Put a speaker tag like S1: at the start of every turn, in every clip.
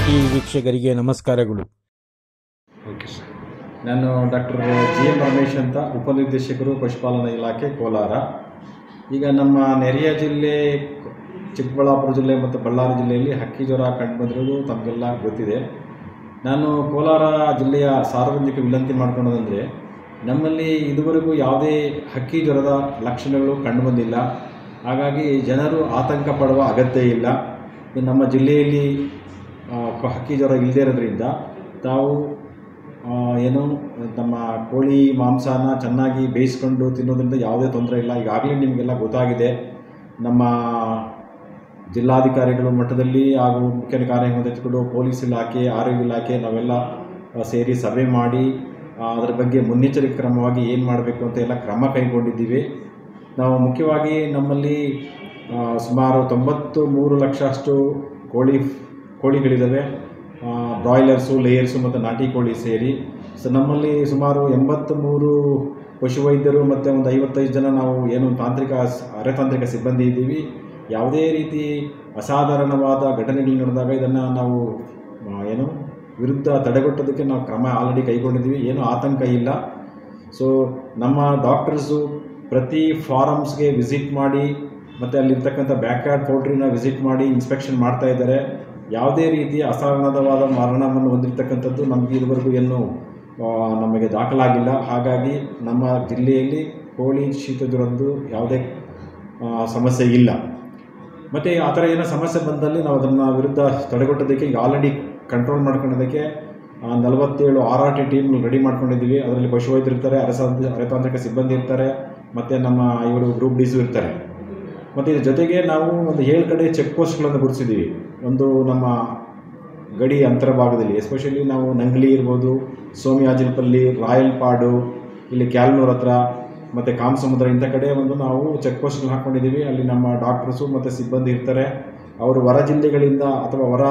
S1: TV ವೀಕ್ಷಕರಿಗೆ ನಮಸ್ಕಾರಗಳು.
S2: Okay sir, ನಾನು ಡಾಕ್ಟರ್ GM ರಮೇಶ್ ಅಂತ, ಉಪನಿರ್ದೇಶಕರು ಪಶುಪಾಲನಾ ಇಲಾಖೆ ಕೋಲಾರ. ಈಗ ನಮ್ಮ ನೆರೆಯ ಜಿಲ್ಲೆ ಚಿಕ್ಕಬಳ್ಳಾಪುರ ಜಿಲ್ಲೆ ಮತ್ತು ಬಳ್ಳಾರಿ ಜಿಲ್ಲೆಯಲ್ಲಿ ಹಕ್ಕಿ ಜ್ವರ ಕಂಡುಬಂದಿರೋದು ತಮಗೆಲ್ಲ ಗೊತ್ತಿದೆ. ನಾನು ಕೋಲಾರ ಜಿಲ್ಲೆಯ ಸಾರ್ವಜನಿಕ ವಿನಂತಿ ಮಾಡ್ಕೊಳ್ಳೋದಂದರೆ, ನಮ್ಮಲ್ಲಿ ಇದುವರೆಗೂ ಯಾವುದೇ ಹಕ್ಕಿ ಜ್ವರದ ಲಕ್ಷಣಗಳು ಕಂಡುಬಂದಿಲ್ಲ. ಹಾಗಾಗಿ ಜನರು ಆತಂಕ ಪಡುವ ಅಗತ್ಯ ಇಲ್ಲ. ನಮ್ಮ ಜಿಲ್ಲೆಯಲ್ಲಿ ಹಕ್ಕಿ ಜ್ವರ ಇಲ್ಲದೇ ಇರೋದ್ರಿಂದ ತಾವು ಏನು ನಮ್ಮ ಕೋಳಿ ಮಾಂಸನ ಚೆನ್ನಾಗಿ ಬೇಯಿಸ್ಕೊಂಡು ತಿನ್ನೋದ್ರಿಂದ ಯಾವುದೇ ತೊಂದರೆ ಇಲ್ಲ. ಈಗಾಗಲೇ ನಿಮಗೆಲ್ಲ ಗೊತ್ತಾಗಿದೆ, ನಮ್ಮ ಜಿಲ್ಲಾಧಿಕಾರಿಗಳು ಮಟ್ಟದಲ್ಲಿ ಹಾಗೂ ಮುಖ್ಯ ಕಾರ್ಯನಿರ್ವಹಿಸಿಕೊಂಡು ಪೊಲೀಸ್ ಇಲಾಖೆ, ಆರೋಗ್ಯ ಇಲಾಖೆ ನಾವೆಲ್ಲ ಸೇರಿ ಸಭೆ ಮಾಡಿ ಅದರ ಬಗ್ಗೆ ಮುನ್ನೆಚ್ಚರಿಕೆ ಕ್ರಮವಾಗಿ ಏನು ಮಾಡಬೇಕು ಅಂತ ಎಲ್ಲ ಕ್ರಮ ಕೈಗೊಂಡಿದ್ದೀವಿ. ನಾವು ಮುಖ್ಯವಾಗಿ ನಮ್ಮಲ್ಲಿ ಸುಮಾರು 93 ಲಕ್ಷ ಅಷ್ಟು ಕೋಳಿಗಳಿದ್ದಾವೆ, ಬ್ರಾಯ್ಲರ್ಸು, ಲೇಯರ್ಸು ಮತ್ತು ನಾಟಿ ಕೋಳಿ ಸೇರಿ. ಸೊ ನಮ್ಮಲ್ಲಿ ಸುಮಾರು 83 ಪಶುವೈದ್ಯರು ಮತ್ತು ಒಂದು 55 ಜನ ನಾವು ಏನು ಅರೆತಾಂತ್ರಿಕ ಸಿಬ್ಬಂದಿ ಇದ್ದೀವಿ. ಯಾವುದೇ ರೀತಿ ಅಸಾಧಾರಣವಾದ ಘಟನೆಗಳು ನಡೆದಾಗ ಇದನ್ನು ನಾವು ವಿರುದ್ಧ ತಡೆಗಟ್ಟೋದಕ್ಕೆ ನಾವು ಕ್ರಮ ಆಲ್ರೆಡಿ ಕೈಗೊಂಡಿದ್ದೀವಿ. ಏನೂ ಆತಂಕ ಇಲ್ಲ. ಸೊ ನಮ್ಮ ಡಾಕ್ಟರ್ಸು ಪ್ರತಿ ಫಾರಮ್ಸ್ಗೆ ವಿಸಿಟ್ ಮಾಡಿ ಮತ್ತು ಅಲ್ಲಿರ್ತಕ್ಕಂಥ ಬ್ಯಾಕ್ಯಾರ್ಡ್ ಪೌಲ್ಟ್ರಿನ ವಿಸಿಟ್ ಮಾಡಿ ಇನ್ಸ್ಪೆಕ್ಷನ್ ಮಾಡ್ತಾ ಇದ್ದಾರೆ. ಯಾವುದೇ ರೀತಿಯ ಅಸಾಧಾರಣವಾದ ಮರಣವನ್ನು ಹೊಂದಿರತಕ್ಕಂಥದ್ದು ನಮಗೆ ಇದುವರೆಗೂ ನಮಗೆ ದಾಖಲಾಗಿಲ್ಲ. ಹಾಗಾಗಿ ನಮ್ಮ ಜಿಲ್ಲೆಯಲ್ಲಿ ಕೋಳಿ ಶೀತ ಜ್ವರದ್ದು ಯಾವುದೇ ಸಮಸ್ಯೆ ಇಲ್ಲ. ಮತ್ತು ಆ ಥರ ಏನೋ ಸಮಸ್ಯೆ ಬಂದಲ್ಲಿ ನಾವು ಅದನ್ನು ವಿರುದ್ಧ ತಡೆಗಟ್ಟೋದಕ್ಕೆ ಈಗ ಆಲ್ರೆಡಿ ಕಂಟ್ರೋಲ್ ಮಾಡ್ಕೊಳ್ಳೋದಕ್ಕೆ 47 RRT ಟೀಮ್ ರೆಡಿ ಮಾಡ್ಕೊಂಡಿದ್ದೀವಿ. ಅದರಲ್ಲಿ ಪಶುವೈದ್ಯರು ಇರ್ತಾರೆ, ಅರೆತಾಂತ್ರಿಕ ಸಿಬ್ಬಂದಿ ಇರ್ತಾರೆ, ಮತ್ತು ನಮ್ಮ ಇವರು ಗ್ರೂಪ್ ಡಿಸು ಇರ್ತಾರೆ. ಮತ್ತು ಇದ್ರ ಜೊತೆಗೆ ನಾವು ಒಂದು 7 ಕಡೆ ಚೆಕ್ ಪೋಸ್ಟ್ಗಳನ್ನು ಗುರುತಿಸಿದ್ದೀವಿ. ಒಂದು ನಮ್ಮ ಗಡಿ ಅಂತರ ಭಾಗದಲ್ಲಿ, ಎಸ್ಪೆಷಲಿ ನಾವು ನಂಗ್ಲಿ ಇರ್ಬೋದು, ಸೋಮಯಾಜಿನಪಲ್ಲಿ, ರಾಯಲ್ಪಾಡು, ಇಲ್ಲಿ ಕ್ಯಾಲ್ನೂರ್ ಹತ್ರ ಮತ್ತು ಕಾಮಸಮುದ್ರ, ಇಂಥ ಕಡೆ ನಾವು ಚೆಕ್ ಪೋಸ್ಟ್ಗಳು ಹಾಕ್ಕೊಂಡಿದ್ದೀವಿ. ಅಲ್ಲಿ ನಮ್ಮ ಡಾಕ್ಟರ್ಸು ಮತ್ತು ಸಿಬ್ಬಂದಿ ಇರ್ತಾರೆ. ಅವರು ಹೊರ ಜಿಲ್ಲೆಗಳಿಂದ ಅಥವಾ ಹೊರ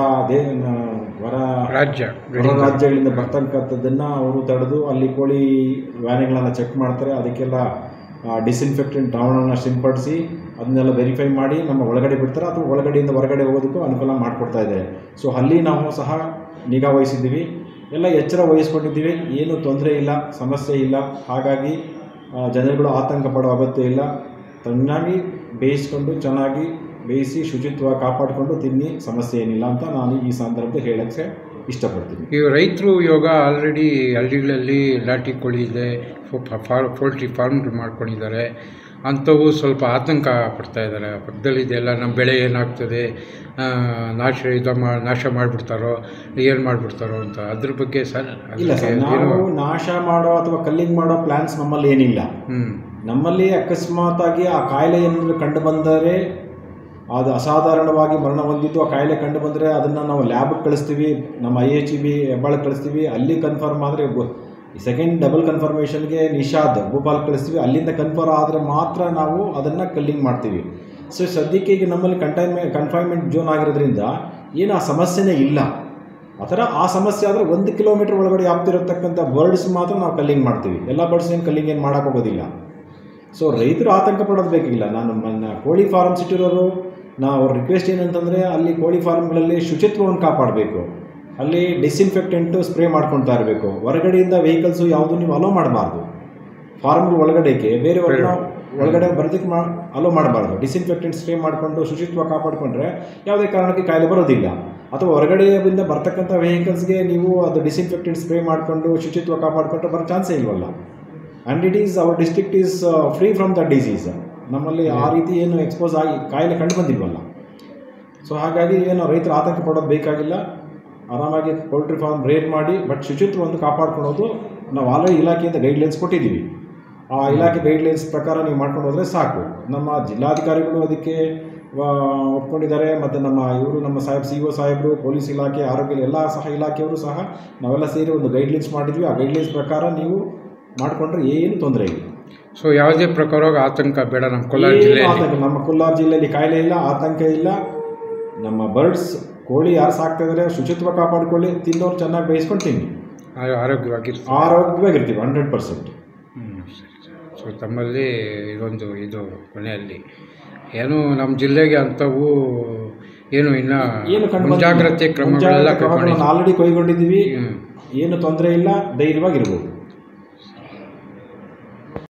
S2: ರಾಜ್ಯಗಳಿಂದ ಬರ್ತಕ್ಕಂಥದ್ದನ್ನು ಅವರು ತಡೆದು ಅಲ್ಲಿ ಕೋಳಿ ವ್ಯಾನ್ಗಳನ್ನು ಚೆಕ್ ಮಾಡ್ತಾರೆ. ಅದಕ್ಕೆಲ್ಲ ಡಿಸ್ಇನ್ಫೆಕ್ಟೆಂಟ್ ದ್ರಾವಣವನ್ನು ಸಿಂಪಡಿಸಿ ಅದನ್ನೆಲ್ಲ ವೆರಿಫೈ ಮಾಡಿ ನಮ್ಮ ಒಳಗಡೆ ಬಿಡ್ತಾರೆ, ಅಥವಾ ಒಳಗಡೆಯಿಂದ ಹೊರಗಡೆ ಹೋಗೋದಕ್ಕೂ ಅನುಕೂಲ ಮಾಡಿಕೊಡ್ತಾ ಇದ್ದಾರೆ. ಸೊ ಅಲ್ಲಿ ನಾವು ಸಹ ನಿಗಾ ವಹಿಸಿದ್ದೀವಿ, ಎಲ್ಲ ಎಚ್ಚರ ವಹಿಸ್ಕೊಂಡಿದ್ದೀವಿ. ಏನೂ ತೊಂದರೆ ಇಲ್ಲ, ಸಮಸ್ಯೆ ಇಲ್ಲ. ಹಾಗಾಗಿ ಜನರುಗಳು ಆತಂಕ ಪಡೋ ಅಗತ್ಯ ಇಲ್ಲ. ಚೆನ್ನಾಗಿ ಚೆನ್ನಾಗಿ ಬೇಯಿಸಿ ಶುಚಿತ್ವ ಕಾಪಾಡಿಕೊಂಡು ತಿನ್ನಿ, ಸಮಸ್ಯೆ ಏನಿಲ್ಲ ಅಂತ ನಾನು ಈ ಸಂದರ್ಭದಲ್ಲಿ ಹೇಳೋಕ್ಕೆ ಇಷ್ಟಪಡ್ತೀನಿ. ಈ ರೈತರು ಇವಾಗ ಆಲ್ರೆಡಿ ಹಳ್ಳಿಗಳಲ್ಲಿ ನಾಟಿ ಕೋಳಿ ಇದೆ, ಪೋಲ್ಟ್ರಿ ಫಾರ್ಮ್ಗಳು ಮಾಡ್ಕೊಂಡಿದ್ದಾರೆ. ಅಂಥವು ಸ್ವಲ್ಪ ಆತಂಕ ಪಡ್ತಾ ಇದ್ದಾರೆ. ಪಕ್ಕದಲ್ಲಿದೆಲ್ಲ ನಮ್ಮ ಬೆಳೆ ಏನಾಗ್ತದೆ, ನಾಶ ಮಾಡಿಬಿಡ್ತಾರೋ, ಏನು ಮಾಡಿಬಿಡ್ತಾರೋ ಅಂತ. ಅದ್ರ ಬಗ್ಗೆ ಸರ್?
S1: ಇಲ್ಲ ಸರ್, ನಾವು ನಾಶ ಮಾಡೋ ಅಥವಾ ಕಲ್ಲಿಂಗ್ ಮಾಡೋ ಪ್ಲ್ಯಾನ್ಸ್ ನಮ್ಮಲ್ಲಿ ಏನಿಲ್ಲ. ನಮ್ಮಲ್ಲಿ ಅಕಸ್ಮಾತಾಗಿ ಆ ಕಾಯಿಲೆ ಏನಾದರೂ ಕಂಡು ಬಂದರೆ, ಅದು ಅಸಾಧಾರಣವಾಗಿ ಮರಣ ಹೊಂದಿದ್ದು ಆ ಕಾಯಿಲೆ ಕಂಡು ಬಂದರೆ ಅದನ್ನು ನಾವು ಲ್ಯಾಬ್ಗೆ ಕಳಿಸ್ತೀವಿ, ನಮ್ಮ IHEB ಹೆಬ್ಬಾಳಕ್ಕೆ ಕಳಿಸ್ತೀವಿ. ಅಲ್ಲಿ ಕನ್ಫರ್ಮ್ ಆದರೆ ಸೆಕೆಂಡ್ ಡಬಲ್ ಕನ್ಫರ್ಮೇಷನ್ಗೆ ನಿಷಾದ್ ಭೋಪಾಲ್ ಕಳಿಸ್ತೀವಿ. ಅಲ್ಲಿಂದ ಕನ್ಫರ್ಮ್ ಆದರೆ ಮಾತ್ರ ನಾವು ಅದನ್ನು ಕಲ್ಲಿಂಗ್ ಮಾಡ್ತೀವಿ. ಸೊ ಸದ್ಯಕ್ಕೆ ಈಗ ನಮ್ಮಲ್ಲಿ ಕನ್ಫೈನ್ಮೆಂಟ್ ಝೋನ್ ಆಗಿರೋದ್ರಿಂದ ಏನು ಆ ಸಮಸ್ಯೆನೇ ಇಲ್ಲ. ಆ ಸಮಸ್ಯೆ ಆದರೆ 1 ಕಿಲೋಮೀಟರ್ ಒಳಗಡೆ ಆಗ್ತಿರತಕ್ಕಂಥ ಬರ್ಡ್ಸ್ ಮಾತ್ರ ನಾವು ಕಲ್ಲಿಂಗ್ ಮಾಡ್ತೀವಿ. ಎಲ್ಲ ಬರ್ಡ್ಸ್ ಏನು ಕಲ್ಲಿಂಗ್ ಏನು ಮಾಡೋಕ್ಕೋಗೋದಿಲ್ಲ. ಸೊ ರೈತರು ಆತಂಕ ಪಡೋದು ಬೇಕಿಲ್ಲ. ನಾನು ಕೋಳಿ ಫಾರ್ಮ್ಸ್ ಇಟ್ಟಿರೋರು ಅವ್ರ ರಿಕ್ವೆಸ್ಟ್ ಏನಂತಂದರೆ, ಅಲ್ಲಿ ಕೋಳಿ ಫಾರ್ಮ್ಗಳಲ್ಲಿ ಶುಚಿತ್ವವನ್ನು ಕಾಪಾಡಬೇಕು, ಅಲ್ಲಿ ಡಿಸ್ಇನ್ಫೆಕ್ಟೆಂಟು ಸ್ಪ್ರೇ ಮಾಡ್ಕೊಳ್ತಾ ಇರಬೇಕು. ಹೊರಗಡೆಯಿಂದ ವೆಹಿಕಲ್ಸು ಯಾವುದು ನೀವು ಅಲೋ ಮಾಡಬಾರ್ದು. ಫಾರ್ಮ್ಗಳು ಒಳಗಡೆಗೆ ಬೇರೆಯವ್ರನ್ನ ಒಳಗಡೆ ಬರೋದಕ್ಕೆ ಅಲೋ ಮಾಡಬಾರ್ದು. ಡಿಸ್ಇನ್ಫೆಕ್ಟೆಂಟ್ ಸ್ಪ್ರೇ ಮಾಡಿಕೊಂಡು ಶುಚಿತ್ವ ಕಾಪಾಡಿಕೊಂಡ್ರೆ ಯಾವುದೇ ಕಾರಣಕ್ಕೆ ಕಾಯಿಲೆ ಬರೋದಿಲ್ಲ. ಅಥವಾ ಹೊರಗಡೆಯಿಂದ ಬರ್ತಕ್ಕಂಥ ವೆಹಿಕಲ್ಸ್ಗೆ ನೀವು ಅದು ಡಿಸ್ಇನ್ಫೆಕ್ಟೆಂಟ್ ಸ್ಪ್ರೇ ಮಾಡಿಕೊಂಡು ಶುಚಿತ್ವ ಕಾಪಾಡಿಕೊಂಡ್ರೆ ಬರೋ ಚಾನ್ಸೇ ಇಲ್ವಲ್ಲ. And it is our district is free from the disease. ನಮ್ಮಲ್ಲಿ ಆ ರೀತಿ ಏನು ಎಕ್ಸ್ಪೋಸ್ ಆಗಿ ಕಾಯಿಲೆ ಕಂಡು ಬಂದಿಲ್ವಲ್ಲ. ಸೊ ಹಾಗಾಗಿ ರೈತರು ಆತಂಕ ಪಡೋದು ಬೇಕಾಗಿಲ್ಲ. ಆರಾಮಾಗಿ ಪೌಲ್ಟ್ರಿ ಫಾರ್ಮ್ ರೇಟ್ ಮಾಡಿ, ಬಟ್ ಶುಚಿತ್ವವನ್ನು ಕಾಪಾಡ್ಕೊಳ್ಳೋದು ನಾವು ಆಲ್ರೆಡಿ ಇಲಾಖೆಯಿಂದ ಗೈಡ್ಲೈನ್ಸ್ ಕೊಟ್ಟಿದ್ದೀವಿ. ಆ ಇಲಾಖೆ ಗೈಡ್ಲೈನ್ಸ್ ಪ್ರಕಾರ ನೀವು ಮಾಡ್ಕೊಂಡು ಹೋದರೆ ಸಾಕು. ನಮ್ಮ ಜಿಲ್ಲಾಧಿಕಾರಿಗಳು ಅದಕ್ಕೆ ಒಪ್ಕೊಂಡಿದ್ದಾರೆ. ಮತ್ತು ನಮ್ಮ CO ಸಾಹೇಬರು, ಪೊಲೀಸ್ ಇಲಾಖೆ, ಆರೋಗ್ಯ ಎಲ್ಲ ಇಲಾಖೆಯವರು ಸಹ ನಾವೆಲ್ಲ ಸೇರಿ ಒಂದು ಗೈಡ್ಲೈನ್ಸ್ ಮಾಡಿದ್ವಿ. ಆ ಗೈಡ್ಲೈನ್ಸ್ ಪ್ರಕಾರ ನೀವು ಮಾಡಿಕೊಂಡ್ರೆ ಏನು ತೊಂದರೆ ಇಲ್ಲ.
S2: ಸೊ ಯಾವುದೇ ಪ್ರಕಾರವಾಗಿ ಆತಂಕ ಬೇಡ. ನಮ್ಮ ಕೋಲಾರ
S1: ಜಿಲ್ಲೆಯಲ್ಲಿ ಕಾಯಿಲೆ ಇಲ್ಲ, ಆತಂಕ ಇಲ್ಲ. ನಮ್ಮ ಬರ್ಡ್ಸ್ ಕೋಳಿ ಯಾರು ಸಾಕ್ತಾ ಇದ್ದಾರೆ ಶುಚಿತ್ವ ಕಾಪಾಡಿಕೊಳ್ಳಿ, ತಿನ್ನೋರು ಚೆನ್ನಾಗಿ ಬೇಯಿಸ್ಕೊಂಡು ತಿನ್ನಿ, ಆರೋಗ್ಯವಾಗಿರ್ತೀವಿ 100%.
S2: ಸೊ ತಮ್ಮಲ್ಲಿ ಇದು ಕೊನೆಯಲ್ಲಿ ಏನು ನಮ್ಮ ಜಿಲ್ಲೆಗೆ ಅಂಥವು
S3: ಏನು ಇನ್ನ
S1: ಏನು ಕಂಡು
S3: ಮುಂಜಾಗ್ರತೆ ಕ್ರಮಗಳೆಲ್ಲ
S1: ಕ್ರಮಗಳನ್ನು ಆಲ್ರೆಡಿ ಕೈಗೊಂಡಿದ್ದೀವಿ. ಏನು ತೊಂದರೆ ಇಲ್ಲ, ಧೈರ್ಯವಾಗಿರ್ಬೋದು.